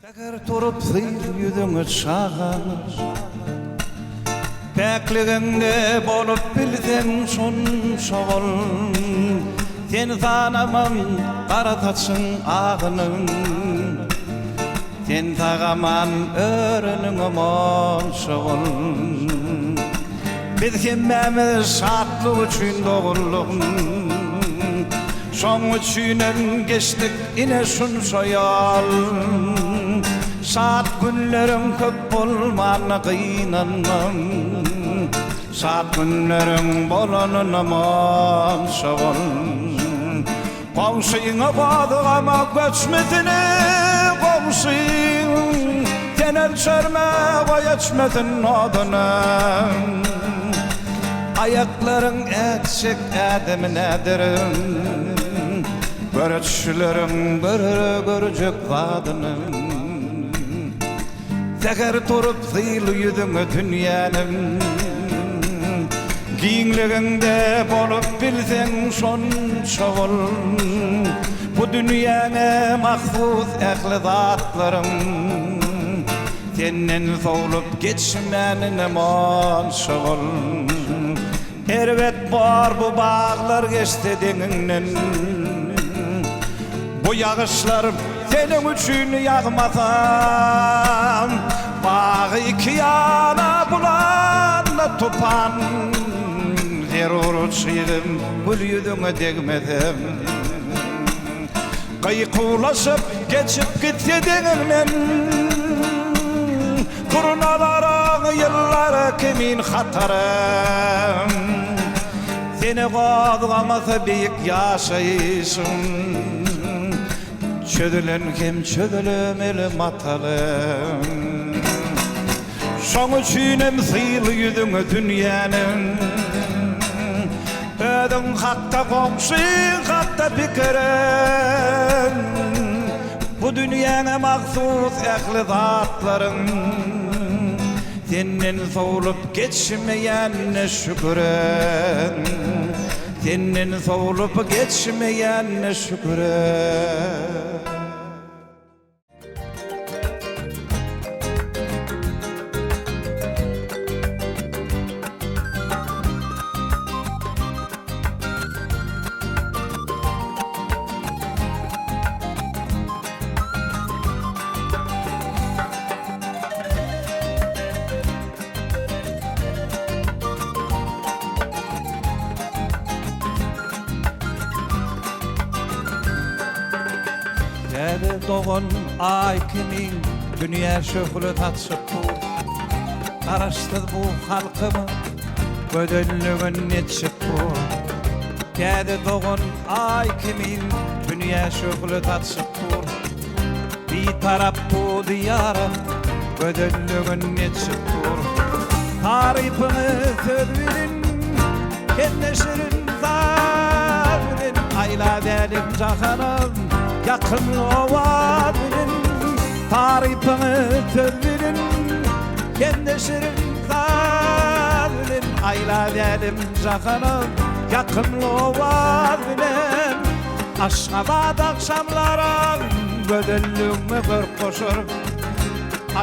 Teker turup zil yüzüňi çağır, Bekliginde bolup bilsen şonşa bol. Sen tanamam qarataçyň ağynyn, Sen tagaman örünüň monşa bol. Biz hemmemiz şatlyk üçin doğulduk, şoň üçinem geçdik ine şunşa ýol. Şat günlerim köp bolmany gynanmam, Şat günlerim bolanyna monşa bol. Komşuňa badygama göçmedini komşuň, Sen ölçerme goýaçmadyn oduny. Ayaklarың eksik ädemi nädirin, Görüşleriň bir görjek wadyny. Teker turup zil yüzüňe dünýäniň, Giňliginde bolup bilseň şonşa bol. Bu dünýäne mahsus ähli zatlaryň, Senden sowlup geçmänine monşa bol. Erwet bar bu baglar geçti deňiňden, Bu ýagyşlar seniň üçin ýagmasam, Bagy iki ýana bulanla tupan, Zerur uçýdym gül ýüzüňe degmedem. Gaýkulaşyp geçip gitse deňiňden, Kurnalara ýyllara kimin hatarım, Seni gazgamasa beýik ýaşaýyşyň, Çödülen kim çödülemeli matalım. Şoň üçinem zil yüzüňe dünýäniň, Ödüň hatda komşy hatda pikirin, Bu dünýäne mahsus ähli zatlaryň, Senden sowlup geçmeýänine şüküren, Senden sowlup geçmeýänine şüküren. Däde doğan ay kimin dünýä şöhret atşyp dur, Garaşdyr bu halkymy gödönlügün netşip dur. Däde doğan ay kimin dünýä şöhret atşyp dur, Bir tarap bu diýara gödönlügün netşip dur. Tarypyny söz birin, kendeşirin zalim, Aýla benim jahanam yakın ovadın, Tarypyny söz birin, kendeşirin zalim, Aýla benim jahanam yakın ovadın. Aşgabat akşamlaryň gödellüňme bir koşur,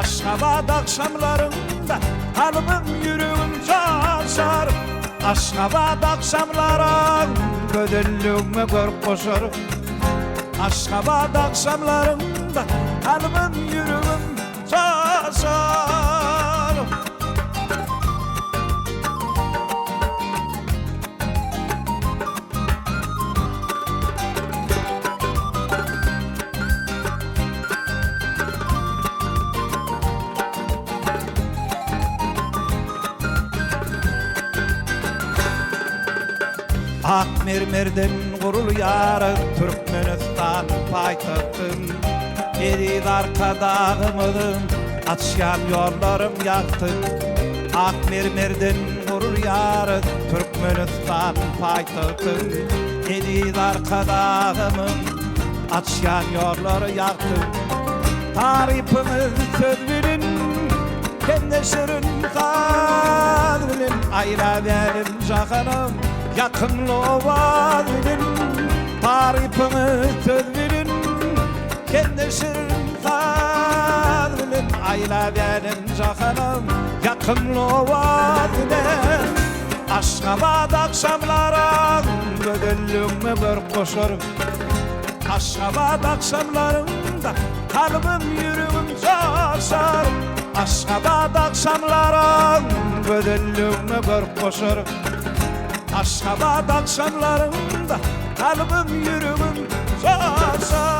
Aşgabat akşamlarında kalbim yüreğim coşar, Aşgabat akşamlaryň gödellüňme bir koşur, Aşgabat akşamlarında kalbim yüreğim coşar. Ak mermerden gurulýar Türkmenistan paýtagtym, Erid arka dağımyň açýan ýollarym ýakdy. Ak mermerden gurulýar Türkmenistan paýtagtym, Erid arka dağımyň açýan ýollary ýakdy. Tarypyny söz birin, kendeşirin zalim, Aýla benim jahanam yakın ovadın, Tarypyny söz birin, kendeşirin zalim, Ayla benim canım yakınlı vadiden Aşgabat akşamlara Gödüllüğümü bir koşarım Aşgabat akşamlarında kalbim yüreğim coşar Aşgabat akşamlara Gödüllüğümü bir koşarım Aşgabat akşamlarında kalbim yüreğim coşar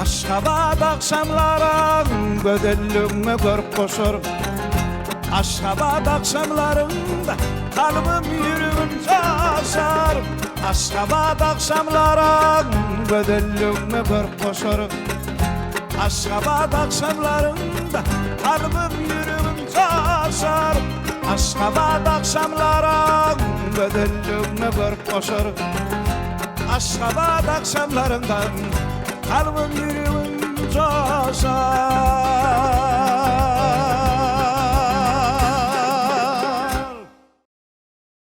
Aşgabat akşamlara Gödüllüğümü bir koşarım Aşgabat akşamlarında kalbim yüreğim coşar Aşgabat akşamlara Gödüllüğümü bir koşarım Aşgabat akşamlarında kalbim yüreğim coşar Aşgabat akşamlara Gödüllüğümü bir koşarım Aşgabat akşamlarında kalbim yüreğim coşar